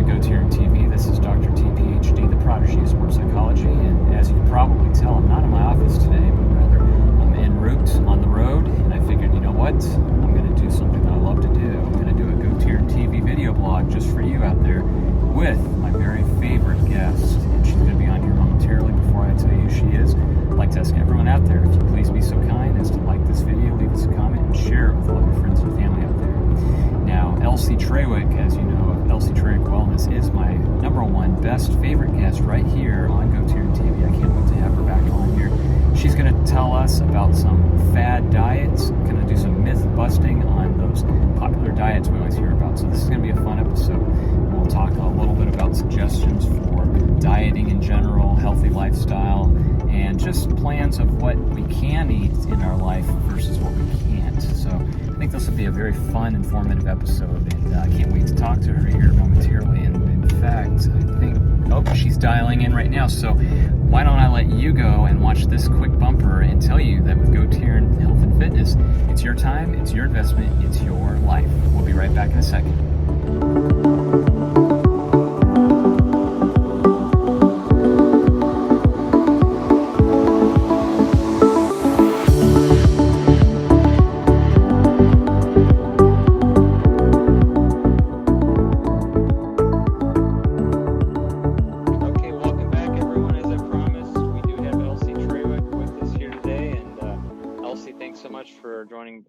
GoTarryn TV. This is Dr. T, PhD, the prodigy of sports psychology. And as you can probably tell, I'm not in my office today, but rather I'm en route on the road. And I figured, you know what? I'm going to do something that I love to do. I'm going to do a GoTarryn TV video blog just for you out there with my very favorite guest. And she's going to be on here momentarily. Before I tell you who she is, I'd like to ask everyone out there, if you please be so kind as to like this video, leave us a comment, and share it with all your friends and family out there. Now, Elsie Trawick, as you know, of Elsie Trawick Wellness, is my number one best favorite guest right here on GoTarryn TV. I can't wait to have her back on here. She's going to tell us about some fad diets, going to do some myth busting on those popular diets we always hear about. So this is going to be a fun episode. We'll talk a little bit about suggestions for dieting in general, healthy lifestyle, and just plans of what we can eat in our life versus what we can't. So I think this will be a very fun, informative episode, and I can't wait to talk to her here momentarily. And in fact, I think, she's dialing in right now. So why don't I let you go and watch this quick bumper and tell you that with GoTarryn Health and Fitness, it's your time, it's your investment, it's your life. We'll be right back in a second.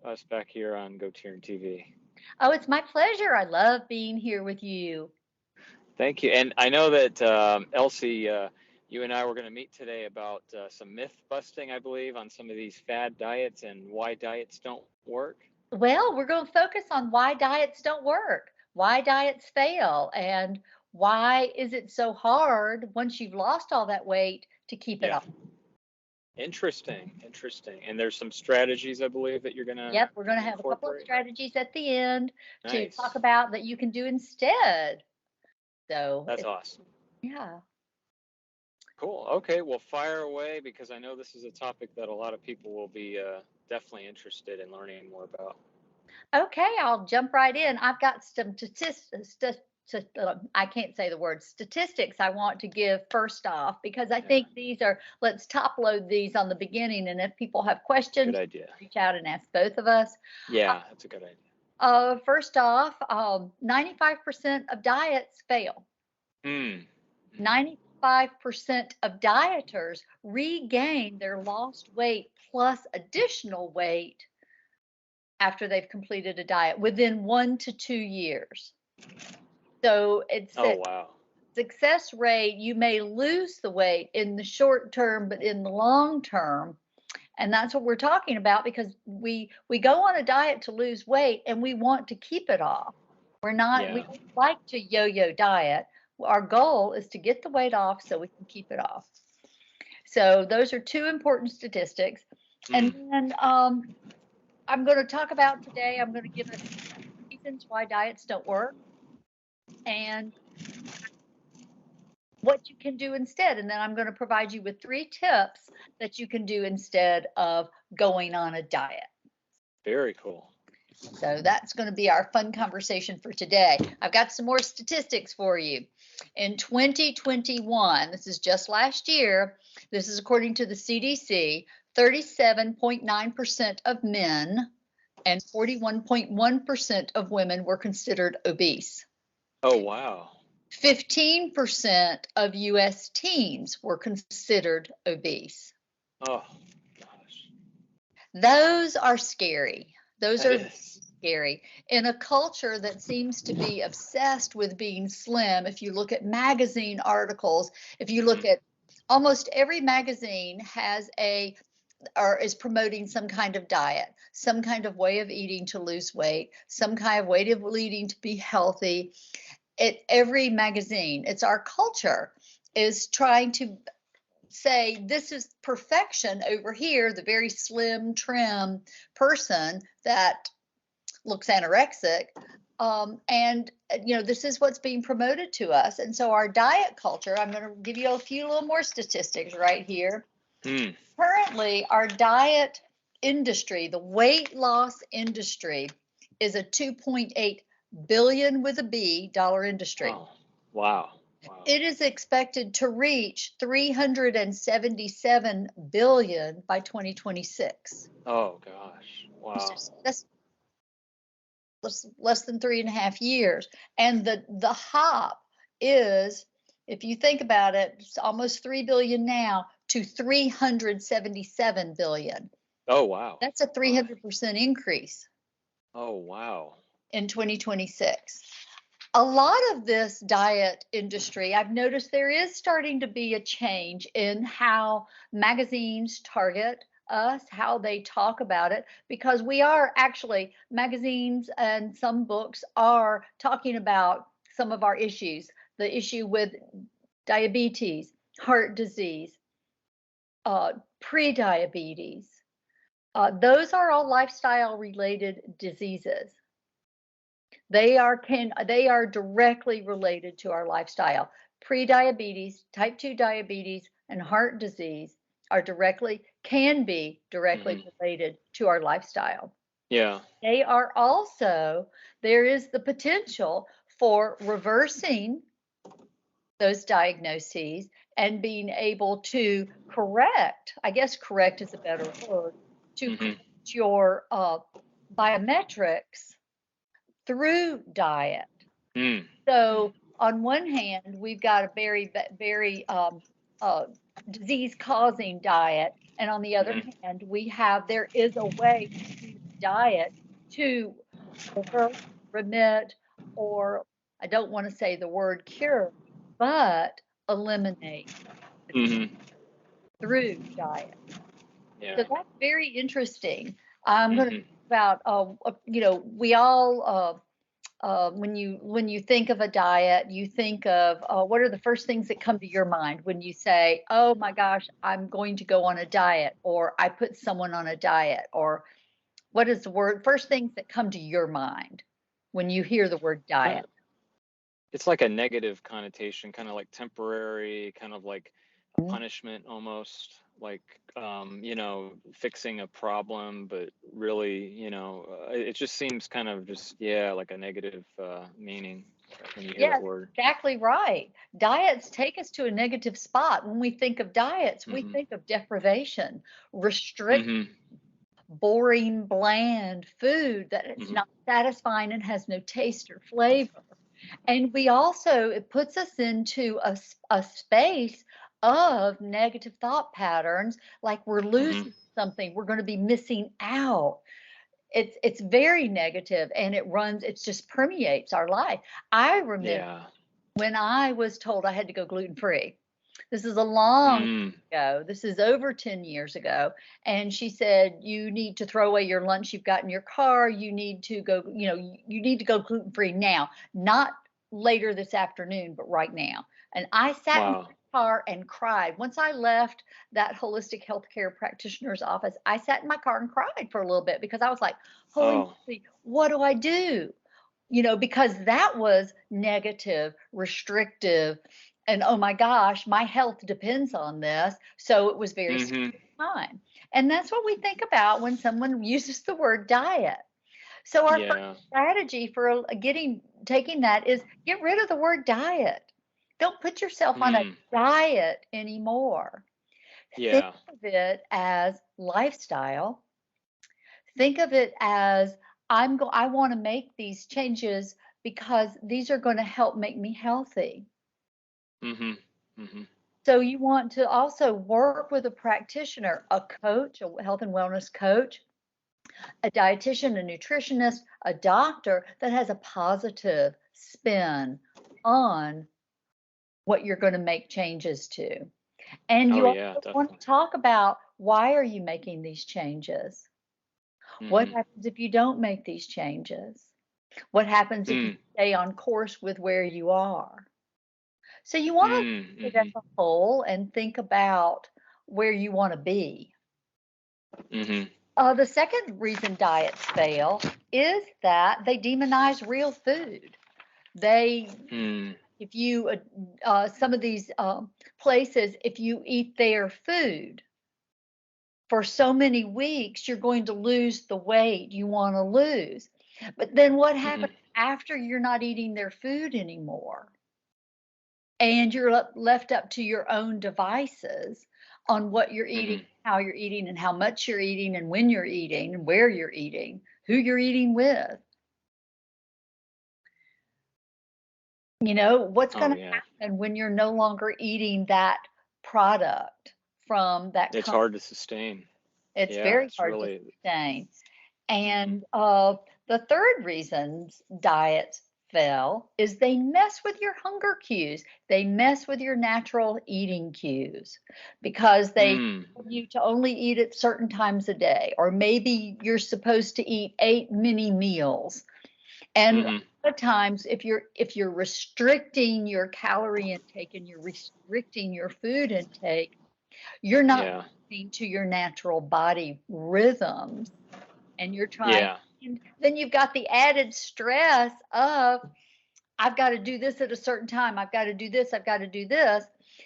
Us back here on GoTarryn TV. Oh, it's my pleasure. I love being here with you. Thank you. And I know that Elsie, you and I were going to meet today about some myth busting, I believe, on some of these fad diets and why diets don't work. Well, we're going to focus on why diets don't work, why diets fail, and why is it so hard once you've lost all that weight to keep it off. Interesting. And there's some strategies, I believe, that you're going to Yep, we're going to have a couple of strategies at the end to talk about that you can do instead. So that's awesome. Yeah. Cool. Okay, well, fire away, because I know this is a topic that a lot of people will be definitely interested in learning more about. Okay, I'll jump right in. I've got some I can't say the word statistics I want to give first off, because I think these are, let's top load these on the beginning, and if people have questions, good idea. Reach out and ask both of us. Yeah, that's a good idea. First off, 95% of diets fail. 95% of dieters regain their lost weight plus additional weight after they've completed a diet within 1 to 2 years. So it's success rate. You may lose the weight in the short term, but in the long term, and that's what we're talking about, because we go on a diet to lose weight and we want to keep it off. We don't like to yo-yo diet. Our goal is to get the weight off so we can keep it off. So those are two important statistics. And then I'm going to talk about today, I'm going to give us reasons why diets don't work and what you can do instead. And then I'm going to provide you with 3 tips that you can do instead of going on a diet. Very cool. So that's going to be our fun conversation for today. I've got some more statistics for you. In 2021, this is just last year, this is according to the CDC, 37.9% of men and 41.1% of women were considered obese. Oh, wow. 15% of U.S. teens were considered obese. Oh, gosh. Those are scary. Those are scary. In a culture that seems to be obsessed with being slim, if you look at magazine articles, if you look at almost every magazine has or is promoting some kind of diet, some kind of way of eating to lose weight, some kind of way of eating to be healthy. Every magazine, it's our culture, is trying to say this is perfection over here, the very slim, trim person that looks anorexic. And, this is what's being promoted to us. And so our diet culture, I'm going to give you a few little more statistics right here. Currently, our diet industry, the weight loss industry, is a $2.8 billion with a B dollar industry. Wow. Wow. It is expected to reach 377 billion by 2026. Oh gosh. Wow. That's less than 3.5 years. And the hop is, if you think about it, it's almost 3 billion now to 377 billion. Oh wow. That's a 300% increase Oh wow. in 2026. A lot of this diet industry, I've noticed there is starting to be a change in how magazines target us, how they talk about it, because we are actually, magazines and some books are talking about some of our issues, the issue with diabetes, heart disease, pre-diabetes. Those are all lifestyle related diseases. They are directly related to our lifestyle. Pre-diabetes, type 2 diabetes, and heart disease can be directly related to our lifestyle. Yeah. They are also, there is the potential for reversing those diagnoses and being able to correct, I guess correct is a better word, to correct your biometrics through diet. So on one hand, we've got a very disease-causing diet, and on the other hand, there is a way to use diet to reverse, remit, or I don't want to say the word cure, but eliminate through diet. Yeah. So that's very interesting. I'm going to talk about, we all, when you think of a diet, you think of what are the first things that come to your mind when you say, oh my gosh, I'm going to go on a diet, or I put someone on a diet, or what is the first things that come to your mind when you hear the word diet? It's like a negative connotation, kind of like temporary, kind of like a punishment almost, like fixing a problem, but really, it just seems kind of like a negative meaning when you hear that word. Exactly right. Diets take us to a negative spot. When we think of diets, we think of deprivation, restriction, boring, bland food that is not satisfying and has no taste or flavor. And it puts us into a space of negative thought patterns, like we're losing something, we're going to be missing out. It's very negative, and it just permeates our life. I remember when I was told I had to go gluten-free. This is a long time ago. This is over 10 years ago. And she said, you need to throw away your lunch you've got in your car. You need to go, you need to go gluten-free now, not later this afternoon, but right now. And I sat in my car and cried. Once I left that holistic healthcare practitioner's office, I sat in my car and cried for a little bit, because I was like, holy moly, what do I do? Because that was negative, restrictive, and oh my gosh, my health depends on this. So it was very scary time. And that's what we think about when someone uses the word diet. So our first strategy for taking that is get rid of the word diet. Don't put yourself on a diet anymore. Think of it as lifestyle. Think of it as I want to make these changes because these are going to help make me healthy. So you want to also work with a practitioner, a coach, a health and wellness coach, a dietitian, a nutritionist, a doctor that has a positive spin on what you're going to make changes to. And you also want to talk about, why are you making these changes? What happens if you don't make these changes? What happens if you stay on course with where you are? So you want to look at it as a whole and think about where you want to be. The second reason diets fail is that they demonize real food. If you, some of these places, if you eat their food for so many weeks, you're going to lose the weight you want to lose. But then what happens after you're not eating their food anymore? and you're left up to your own devices on what you're eating, how you're eating, and how much you're eating, and when you're eating, and where you're eating, who you're eating with. You know, what's going to happen when you're no longer eating that product from that It's company? hard to sustain. It's very hard to sustain. And the third reason diets fail is they mess with your hunger cues. They mess with your natural eating cues because they tell you to only eat at certain times a day, or maybe you're supposed to eat 8 mini meals. And a lot of times, if you're restricting your calorie intake and you're restricting your food intake, you're not listening to your natural body rhythms, and you're trying. And then you've got the added stress of, I've got to do this at a certain time. I've got to do this. I've got to do this.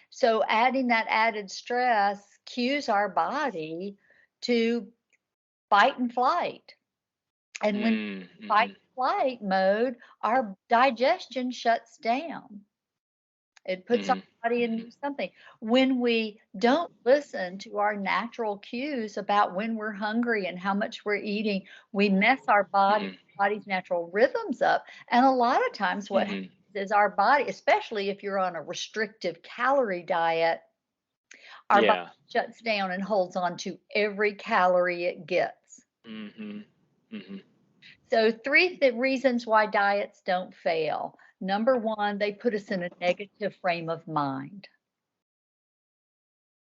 So adding that added stress cues our body to fight and flight. And when fight and flight mode, our digestion shuts down. It puts our body into something. When we don't listen to our natural cues about when we're hungry and how much we're eating, we mess our body's natural rhythms up. And a lot of times what happens is our body, especially if you're on a restrictive calorie diet, our body shuts down and holds on to every calorie it gets. So 3 reasons why diets don't fail. Number 1, they put us in a negative frame of mind.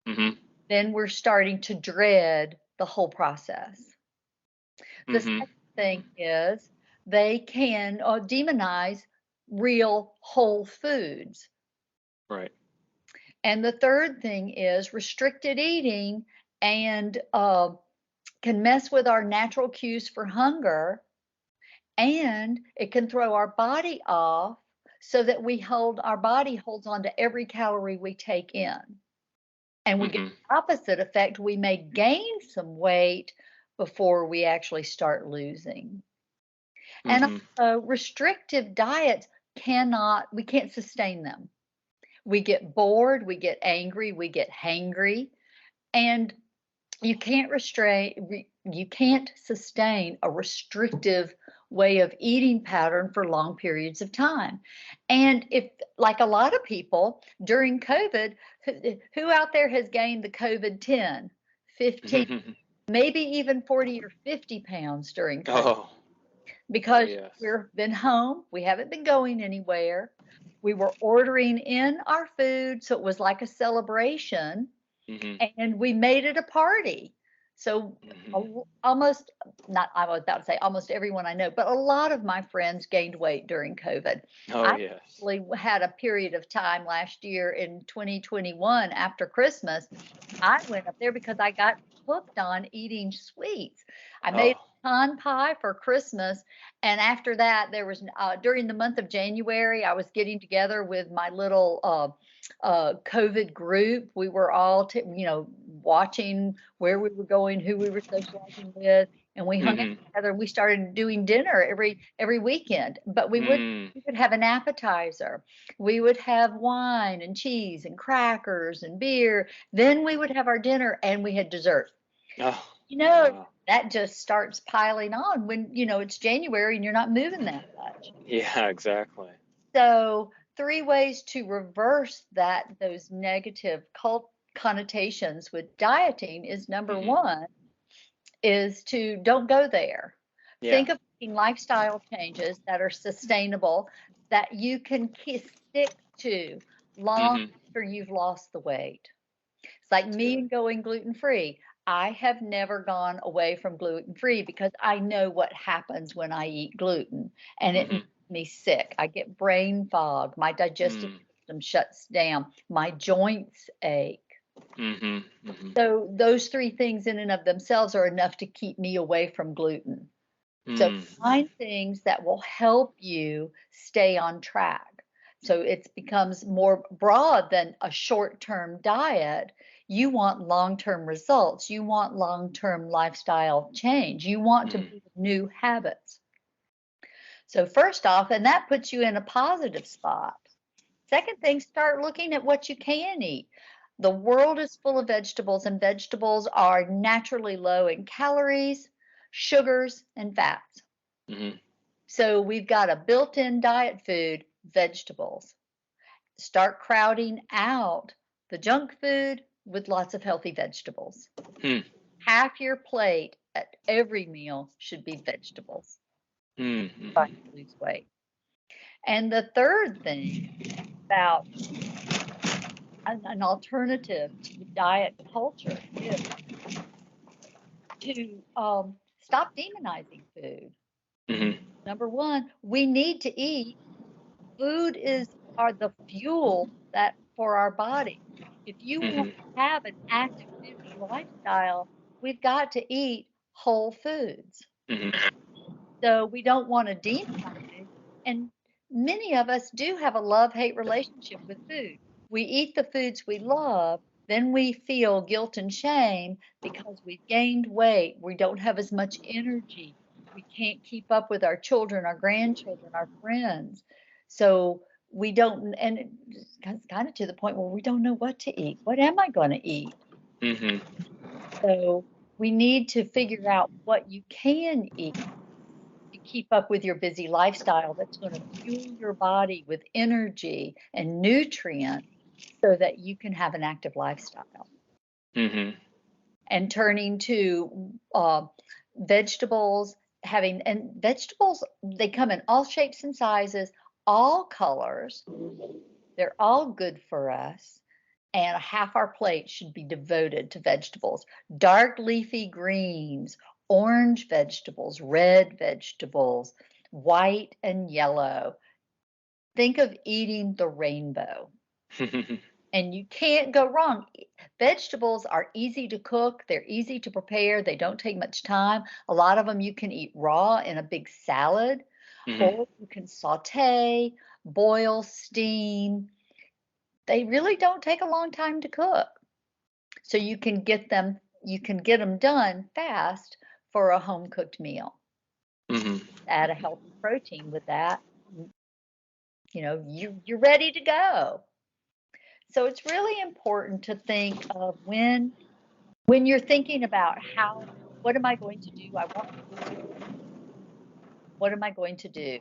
Then we're starting to dread the whole process. The second thing is they can demonize real whole foods. Right. And the third thing is restricted eating and can mess with our natural cues for hunger, and it can throw our body off so that our body holds on to every calorie we take in. And we get the opposite effect. We may gain some weight before we actually start losing. And restrictive diets we can't sustain them. We get bored, we get angry, we get hangry, and you can't sustain a restrictive way of eating pattern for long periods of time. And if, like a lot of people during COVID, who out there has gained the COVID 10, 15, maybe even 40 or 50 pounds during COVID? Because we've been home, we haven't been going anywhere. We were ordering in our food, so it was like a celebration, and we made it a party. So almost everyone I know, but a lot of my friends gained weight during COVID. I actually had a period of time last year in 2021 after Christmas. I went up there because I got hooked on eating sweets. I made pecan pie for Christmas, and after that, there was during the month of January, I was getting together with my little COVID group. We were all, watching where we were going, who we were socializing with, and we hung out together. We started doing dinner every weekend, but we would have an appetizer. We would have wine and cheese and crackers and beer. Then we would have our dinner, and we had dessert. That just starts piling on when, it's January and you're not moving that much. Yeah, exactly. So 3 ways to reverse those negative connotations with dieting is number 1 is to don't go there. Think of making lifestyle changes that are sustainable, that you can stick to long after you've lost the weight. It's like me going gluten-free. I have never gone away from gluten-free because I know what happens when I eat gluten, and it makes me sick. I get brain fog. My digestive system shuts down. My joints ache. So those 3 things in and of themselves are enough to keep me away from gluten. So find things that will help you stay on track. So it becomes more broad than a short-term diet. You want long-term results. You want long-term lifestyle change. You want to build new habits. So first off, and that puts you in a positive spot. Second thing, start looking at what you can eat. The world is full of vegetables, and vegetables are naturally low in calories, sugars, and fats. Mm-hmm. So we've got a built-in diet food, vegetables. Start crowding out the junk food with lots of healthy vegetables. Half your plate at every meal should be vegetables. Mm-hmm. Try to lose weight. And the third thing about an alternative to diet culture is to stop demonizing food. Mm-hmm. Number one, we need to eat. Food are the fuel that for our body. If you want to have an active, busy lifestyle, we've got to eat whole foods. Mm-hmm. So we don't want to demonize. And many of us do have a love-hate relationship with food. We eat the foods we love, then we feel guilt and shame because we've gained weight. We don't have as much energy. We can't keep up with our children, our grandchildren, our friends. So we don't, and it's kind of to the point where we don't know what to eat. What am I going to eat? Mm-hmm. So we need to figure out what you can eat to keep up with your busy lifestyle that's going to fuel your body with energy and nutrients so that you can have an active lifestyle. Mm-hmm. And turning to vegetables, and vegetables, they come in all shapes and sizes, all colors. They're all good for us. And half our plate should be devoted to vegetables. Dark leafy greens, orange vegetables, red vegetables, white and yellow. Think of eating the rainbow. And you can't go wrong. Vegetables are easy to cook. They're easy to prepare. They don't take much time. A lot of them you can eat raw in a big salad, or you can saute, boil, steam. They really don't take a long time to cook. So you can get them done fast for a home cooked meal. Add a healthy protein with that. You know, you're ready to go. So it's really important to think of when you're thinking about what am I going to do? What am I going to do?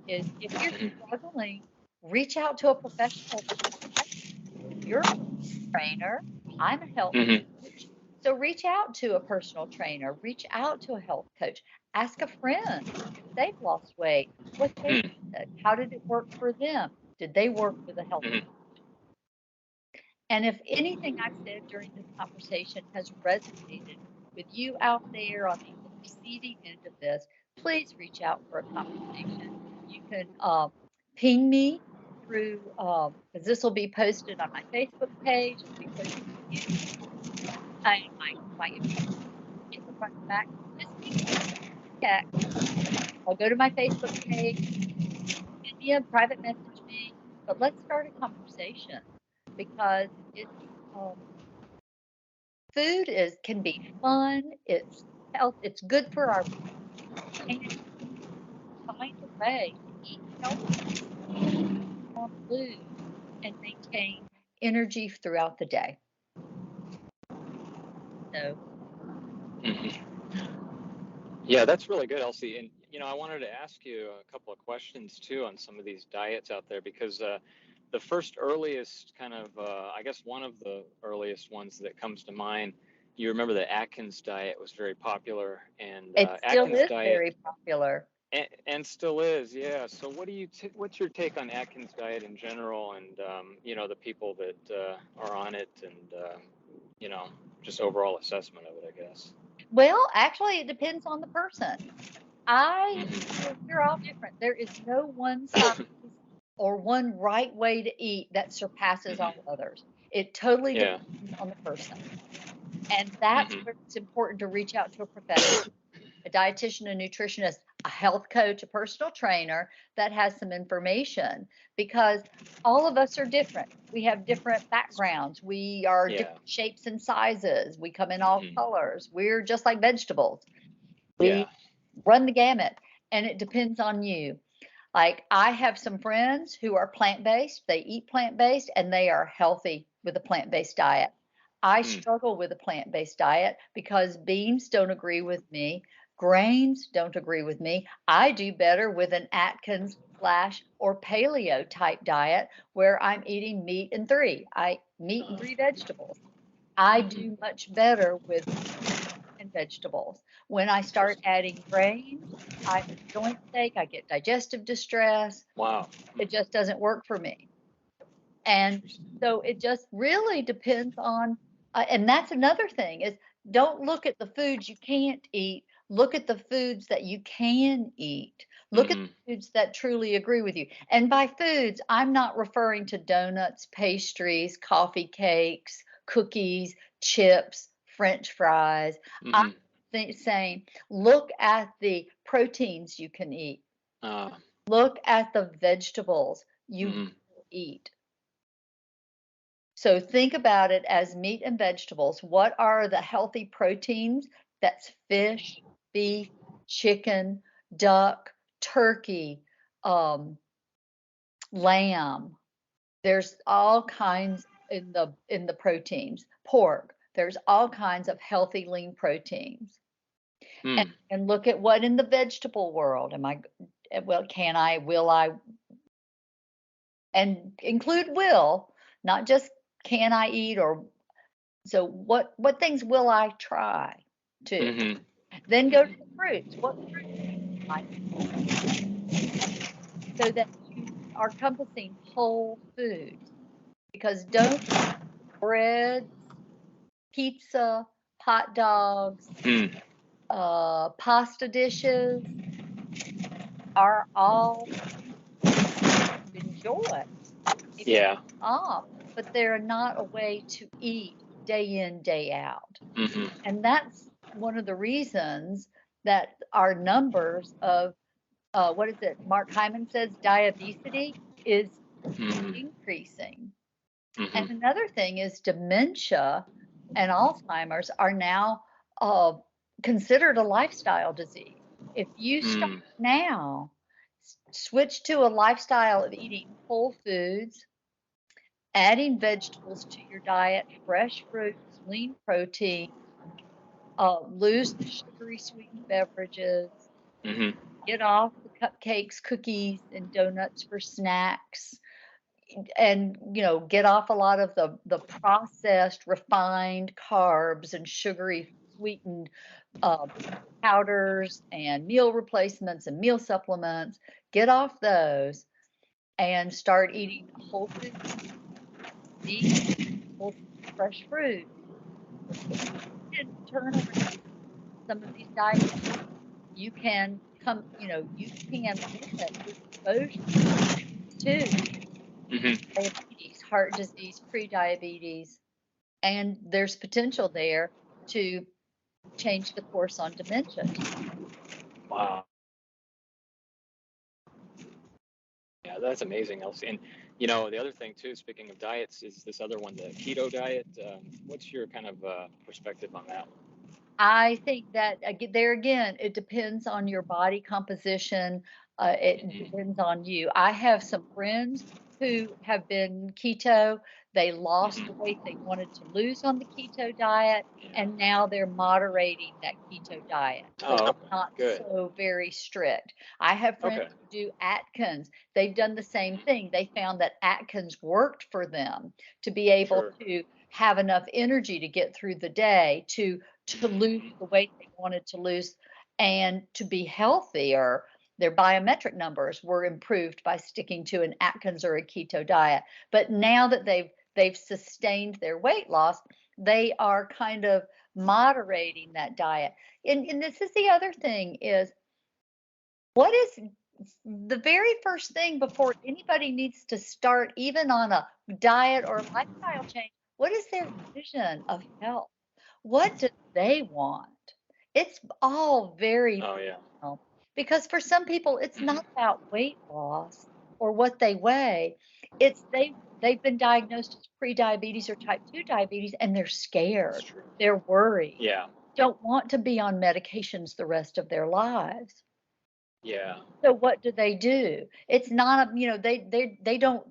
Is if you're struggling, reach out to a professional. You're a trainer. I'm a health coach. So reach out to a personal trainer. Reach out to a health coach. Ask a friend if they've lost weight. What they did. How did it work for them? Did they work with a health coach? And if anything I've said during this conversation has resonated with you out there on the receiving end of this, please reach out for a conversation. You can ping me through, because this will be posted on my Facebook page. It'll be posted on YouTube. I might in the front and back. Just I'll go to my Facebook page, send me a private message me, but let's start a conversation because it's food can be fun. It's health. It's good for our and find a way to eat healthy, lose, and maintain energy throughout the day. So. Yeah, that's really good, Elsie. And I wanted to ask you a couple of questions too on some of these diets out there because the first earliest kind of, I guess one of the earliest ones that comes to mind, you remember the Atkins diet was very popular, and It still Atkins is diet, very popular. and still is, yeah. So what's your take on Atkins diet in general, and the people that are on it, and just overall assessment of it, I guess. Well, actually, it depends on the person. We're all different. There is no one size or one right way to eat that surpasses all others. It totally depends on the person. And that's where it's important to reach out to a professional, a dietitian, a nutritionist, a health coach, a personal trainer that has some information, because all of us are different. We have different backgrounds. We are different shapes and sizes. We come in all colors. We're just like vegetables. We run the gamut, and it depends on you. Like I have some friends who are plant-based, they eat plant-based, and they are healthy with a plant-based diet. I struggle with a plant-based diet because beans don't agree with me, grains don't agree with me. I do better with an Atkins or paleo type diet where I'm eating meat and three vegetables. I do much better with and vegetables. When I start adding grains, I have joint ache, I get digestive distress. Wow. It just doesn't work for me. And so it just really depends on, and that's another thing is don't look at the foods you can't eat. Look at the foods that you can eat. Look at the foods that truly agree with you. And by foods, I'm not referring to donuts, pastries, coffee cakes, cookies, chips, French fries. I'm saying look at the proteins you can eat. Look at the vegetables you eat. So think about it as meat and vegetables. What are the healthy proteins? That's fish, beef, chicken, duck, turkey, lamb. There's all kinds in the proteins. Pork. There's all kinds of healthy lean proteins. And look at what in the vegetable world can I, will I, and include will, not just can I eat or so what things will I try to? Then go to the fruits. What fruits like? So that you are encompassing whole foods. Because don't bread, pizza, hot dogs, pasta dishes are all enjoy. Yeah. But they're not a way to eat day in, day out. And that's one of the reasons that our numbers of what is it? Mark Hyman says diabetes is increasing. And another thing is dementia and Alzheimer's are now considered a lifestyle disease. If you start now, switch to a lifestyle of eating whole foods, adding vegetables to your diet, fresh fruits, lean protein, lose the sugary sweetened beverages, get off the cupcakes, cookies, and donuts for snacks, and get off a lot of the processed, refined carbs and sugary sweetened powders and meal replacements and meal supplements. Get off those and start eating whole foods, fresh fruit. You can turn around some of these diets. You can you can limit exposure to diabetes, heart disease, pre-diabetes, and there's potential there to change the course on dementia. Wow. Yeah, that's amazing, Elsie. And the other thing too, speaking of diets, is this other one, the keto diet. What's your kind of perspective on that one? I think that there again, it depends on your body composition. It depends on you. I have some friends who have been keto. They lost the weight they wanted to lose on the keto diet, and now they're moderating that keto diet. So it's not so very strict. I have friends who do Atkins. They've done the same thing. They found that Atkins worked for them to be able to have enough energy to get through the day, to lose the weight they wanted to lose, and to be healthier. Their biometric numbers were improved by sticking to an Atkins or a keto diet. But now that they've sustained their weight loss, they are kind of moderating that diet. And this is the other thing is, what is the very first thing before anybody needs to start even on a diet or a lifestyle change? What is their vision of health? What do they want? It's all very personal, because for some people it's not about weight loss or what they weigh. It's they've been diagnosed as pre-diabetes or type 2 diabetes, and they're scared. They're worried. Yeah. Don't want to be on medications the rest of their lives. Yeah. So what do? It's not,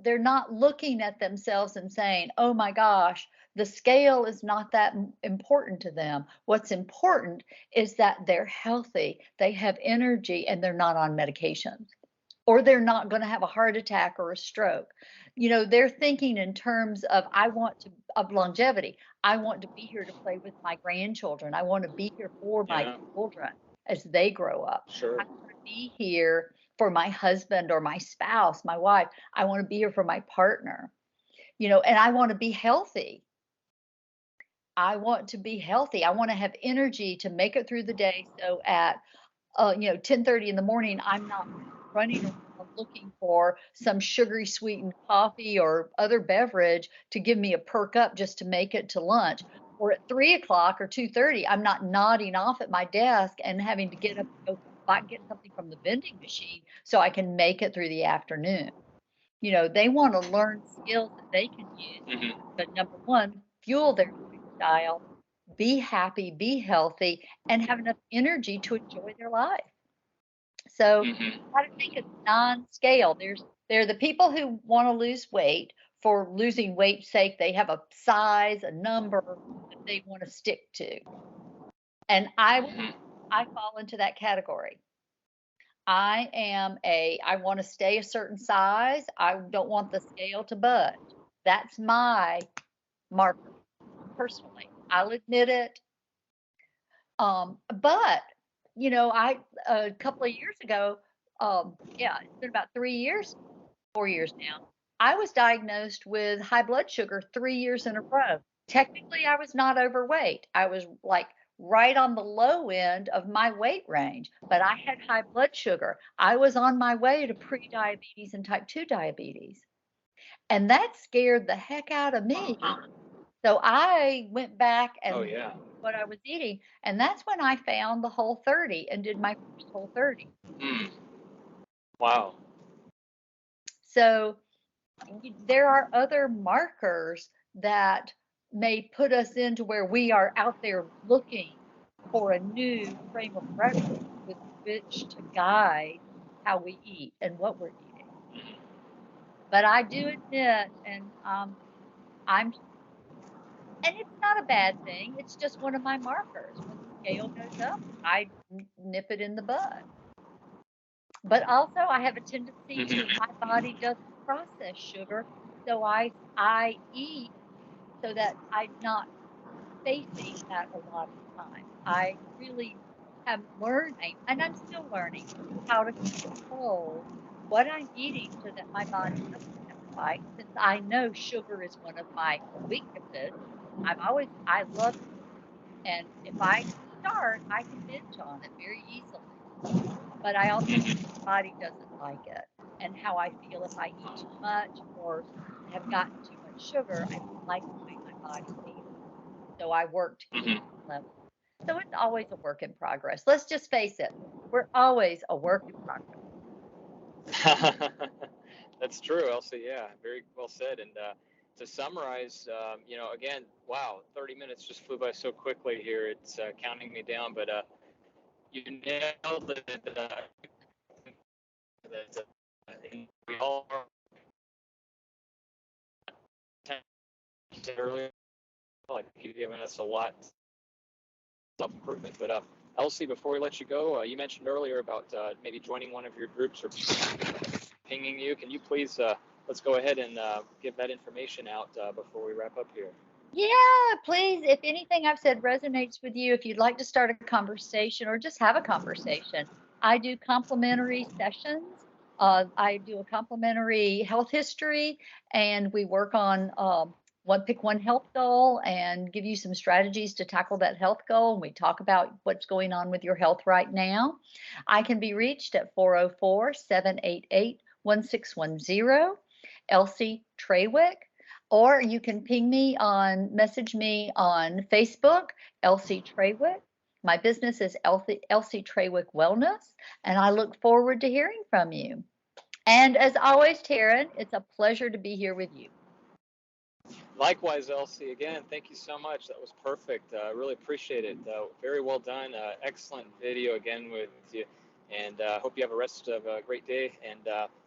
they're not looking at themselves and saying, "Oh my gosh, the scale is not that important to them." What's important is that they're healthy, they have energy, and they're not on medications, or they're not going to have a heart attack or a stroke. They're thinking in terms of, of longevity. I want to be here to play with my grandchildren. I want to be here for my Yeah. children as they grow up. Sure. I want to be here for my husband or my spouse, my wife. I want to be here for my partner, and I want to be healthy. I want to be healthy. I want to have energy to make it through the day. So at 10:30 in the morning, I'm not running around looking for some sugary sweetened coffee or other beverage to give me a perk up just to make it to lunch. Or at 3 o'clock or 2:30, I'm not nodding off at my desk and having to get up and go get something from the vending machine so I can make it through the afternoon. They want to learn skills that they can use. Mm-hmm. But number one, fuel their lifestyle, be happy, be healthy, and have enough energy to enjoy their life. So Mm-hmm. I think it's non-scale. There are the people who want to lose weight for losing weight's sake. They have a size, a number that they want to stick to. And Mm-hmm. I fall into that category. I want to stay a certain size. I don't want the scale to budge. That's my marker personally. I'll admit it. But a couple of years ago, yeah, it's been about 3 years, 4 years now. I was diagnosed with high blood sugar 3 years in a row. Technically, I was not overweight. I was like right on the low end of my weight range, but I had high blood sugar. I was on my way to pre-diabetes and type 2 diabetes. And that scared the heck out of me. So I went back Oh and yeah. what I was eating, and that's when I found the Whole30 and did my first Whole30. Mm. Wow. So there are other markers that may put us into where we are out there looking for a new frame of reference with which to guide how we eat and what we're eating. Mm-hmm. But I do admit, and I'm and it's not a bad thing. It's just one of my markers. When the scale goes up, I nip it in the bud. But also, I have a tendency to, Mm-hmm. my body doesn't process sugar, so I eat so that I'm not facing that a lot of the time. I really am learning, and I'm still learning how to control what I'm eating so that my body doesn't have a spike. Since I know sugar is one of my weaknesses, I love it. And if I start, I can binge on it very easily. But I also know my body doesn't like it. And how I feel if I eat too much or have gotten too much sugar, I don't like the way my body feels. So I work to keep Mm-hmm. it level. So it's always a work in progress. Let's just face it, we're always a work in progress. That's true, Elsie. Yeah, very well said. And to summarize, again, wow, 30 minutes just flew by so quickly here. It's counting me down, but you nailed it. That we all said earlier, like you've given us a lot of self-improvement. But Elsie, before we let you go, you mentioned earlier about maybe joining one of your groups or pinging you. Can you please let's go ahead and give that information out before we wrap up here? Yeah, please. If anything I've said resonates with you, if you'd like to start a conversation or just have a conversation, I do complimentary sessions. I do a complimentary health history, and we work on pick one health goal and give you some strategies to tackle that health goal. And we talk about what's going on with your health right now. I can be reached at 404-788-1610. Elsie Trawick. Or you can message me on Facebook, Elsie Trawick. My business is Elsie Trawick Wellness, and I look forward to hearing from you. And as always, Taryn, it's a pleasure to be here with you. Likewise, Elsie. Again, thank you so much. That was perfect. Really appreciate it. Very well done. Excellent video again with you. And hope you have a rest of a great day. And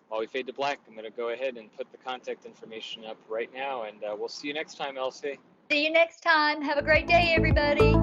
while we fade to black, I'm going to go ahead and put the contact information up right now. And we'll see you next time, Elsie. See you next time. Have a great day, everybody.